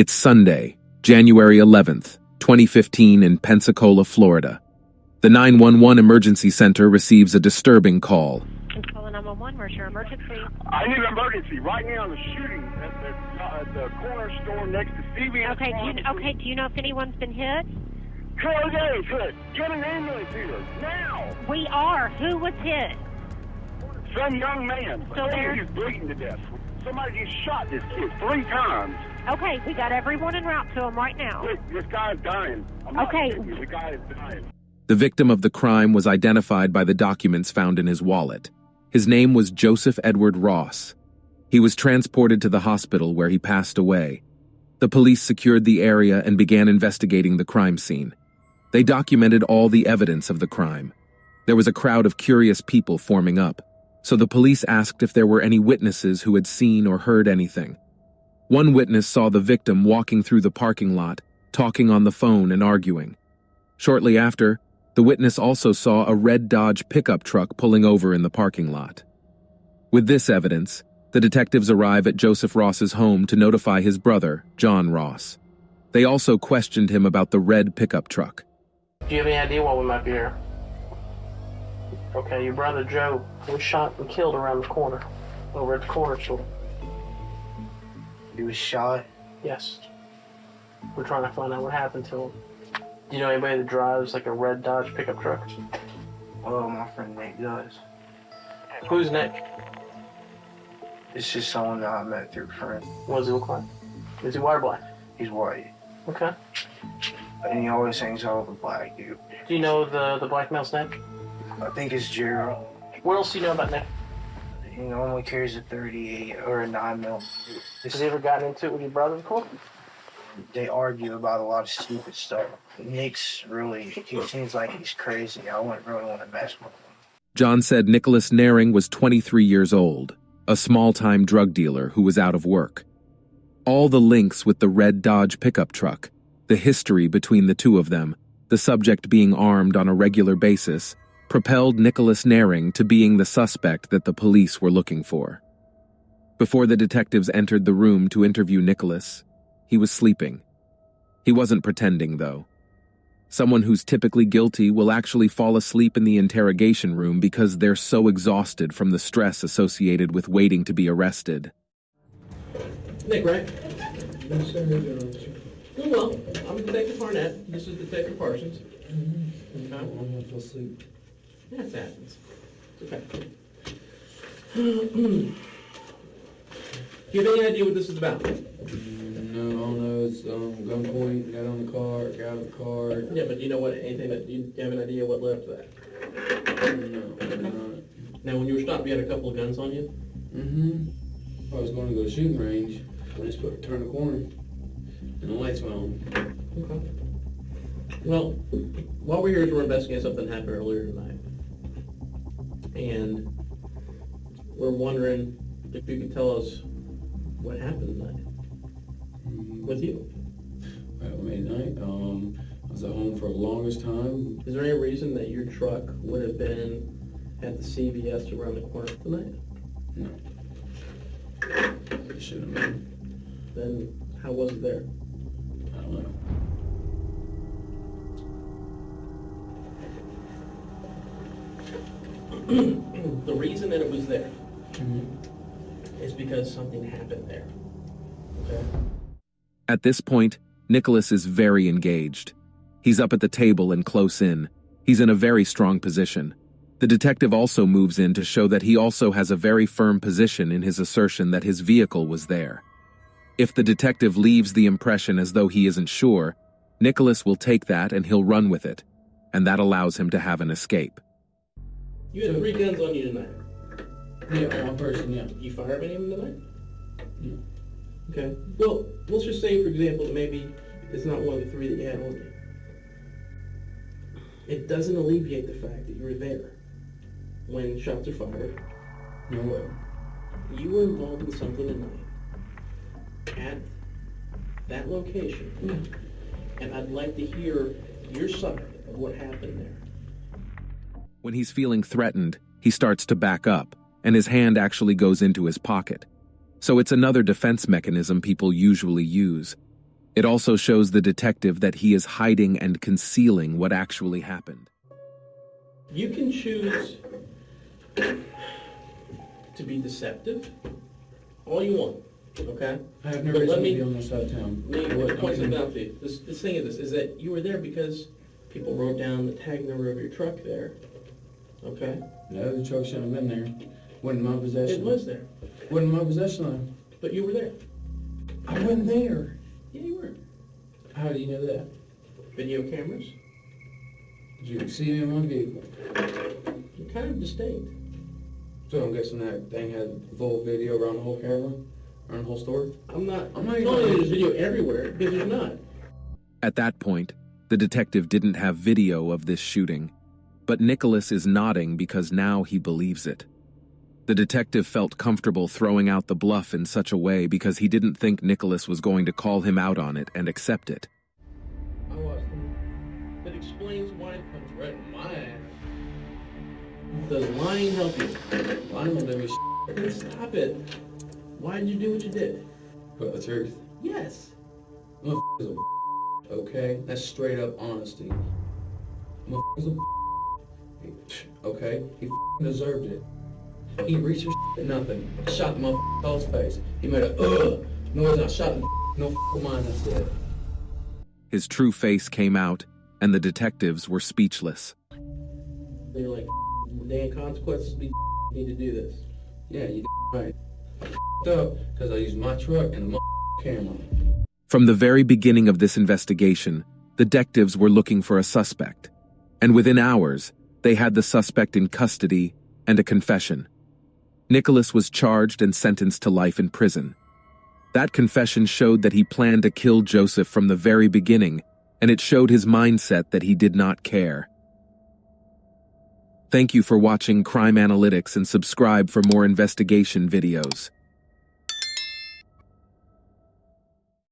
It's Sunday, January 11th, 2015 in Pensacola, Florida. The 911 emergency center receives a disturbing call. Pensacola 911, where's your emergency? I need an emergency. Right now, the shooting at the corner store next to CVS. Okay, do you know if anyone's been hit? Troy Dave's hit. Get an ambulance here, now. We are. Who was hit? Some young man. So He's bleeding to death. Somebody just shot this kid 3 times. Okay, we got everyone en route to him right now. This guy's dying. I'm not Okay. kidding you. The guy is dying. The victim of the crime was identified by the documents found in his wallet. His name was Joseph Edward Ross. He was transported to the hospital where he passed away. The police secured the area and began investigating the crime scene. They documented all the evidence of the crime. There was a crowd of curious people forming up, so the police asked if there were any witnesses who had seen or heard anything. One witness saw the victim walking through the parking lot, talking on the phone and arguing. Shortly after, the witness also saw a red Dodge pickup truck pulling over in the parking lot. With this evidence, the detectives arrive at Joseph Ross's home to notify his brother, John Ross. They also questioned him about the red pickup truck. Do you have any idea why we might be here? Okay, your brother Joe was shot and killed around the corner, over at the corner store. He was shot? Yes. We're trying to find out what happened to him. Do you know anybody that drives like a red Dodge pickup truck? Well, my friend Nick does. Who's Nick? It's just someone that I met through a friend. What does he look like? Is he white or black? He's white. Okay. And he always hangs out with a black dude. Do you know the black male's name? I think it's Gerald. What else do you know about Nick? He normally carries a 38 or a 9mm. Has he ever gotten into it with your brother before? They argue about a lot of stupid stuff. Nick's really, he seems like he's crazy. I wouldn't really want to mess with him. John said Nicholas Naring was 23 years old, a small-time drug dealer who was out of work. All the links with the red Dodge pickup truck, the history between the two of them, the subject being armed on a regular basis, propelled Nicholas Naring to being the suspect that the police were looking for. Before the detectives entered the room to interview Nicholas, he was sleeping. He wasn't pretending, though. Someone who's typically guilty will actually fall asleep in the interrogation room because they're so exhausted from the stress associated with waiting to be arrested. Nick, right? Yes, sir. Doing well. I'm Detective Barnett. This is Detective Parsons. Okay. I'm going to fall asleep. That happens. It's okay. Do you have any idea what this is about? No, I don't know. It's gunpoint, got on the car, got out of the car. Yeah, but do you know what anything that you have an idea what led up to that? No. Now, when you were stopped, you had a couple of guns on you. I was going to go to shooting range. I just turned the corner, and the lights went on. Okay. Well, while we're here, we're investigating something that happened earlier tonight, and we're wondering if you could tell us what happened tonight with you. Well, midnight. I was at home for the longest time. Is there any reason that your truck would have been at the CVS around the corner tonight? No. It shouldn't have been. Then how was it there? I don't know. The reason that it was there is because something happened there. Okay? At this point, Nicholas is very engaged. He's up at the table and close in. He's in a very strong position. The detective also moves in to show that he also has a very firm position in his assertion that his vehicle was there. If the detective leaves the impression as though he isn't sure, Nicholas will take that and he'll run with it, and that allows him to have an escape. You had 3 guns on you tonight. Yeah, one person, yeah. You fire any of them tonight? No. Okay. Well, let's just say, for example, that maybe it's not one of the 3 that you had on you. It doesn't alleviate the fact that you were there when shots are fired. No way. You were involved in something tonight at that location, and I'd like to hear your side of what happened there. When he's feeling threatened, he starts to back up, and his hand actually goes into his pocket. So it's another defense mechanism people usually use. It also shows the detective that he is hiding and concealing what actually happened. You can choose to be deceptive all you want, okay? I have But no reason let to me- be on this side of town. Let me point something out to you. This thing is that you were there because people wrote down the tag number of your truck there, okay? No, the truck shouldn't have been there. Wasn't in my possession. It was there, Wasn't in my possession though. but you were there. I wasn't there. Yeah, you were. How do you know that? Video cameras, Did you see me in my vehicle? you're kind of distinct. So I'm guessing that thing had full video around the whole camera, around the whole store. I'm not I'm not telling you even- there's video everywhere, because there's not. At that point, the detective didn't have video of this shooting, but Nicholas is nodding because now he believes it. The detective felt comfortable throwing out the bluff in such a way because he didn't think Nicholas was going to call him out on it and accept it. I watched them. That explains why it comes right in my ass. Does lying help you? Lying will do me Then stop it. Why did you do what you did? but the truth. Yes. Motherfucker's a okay? That's straight up honesty. Motherfucker's a okay? He deserved it. He reached for nothing. I shot the motherfucker's face. He made a noise and I shot him. No mine, that's it. His true face came out, and the detectives were speechless. They're like, day in consequences, we need to do this. Yeah, you right. I up because I used my truck and the camera. From the very beginning of this investigation, detectives were looking for a suspect, and within hours, they had the suspect in custody and a confession. Nicholas was charged and sentenced to life in prison. That confession showed that he planned to kill Joseph from the very beginning, and it showed his mindset that he did not care. Thank you for watching Crime Analytics and subscribe for more investigation videos.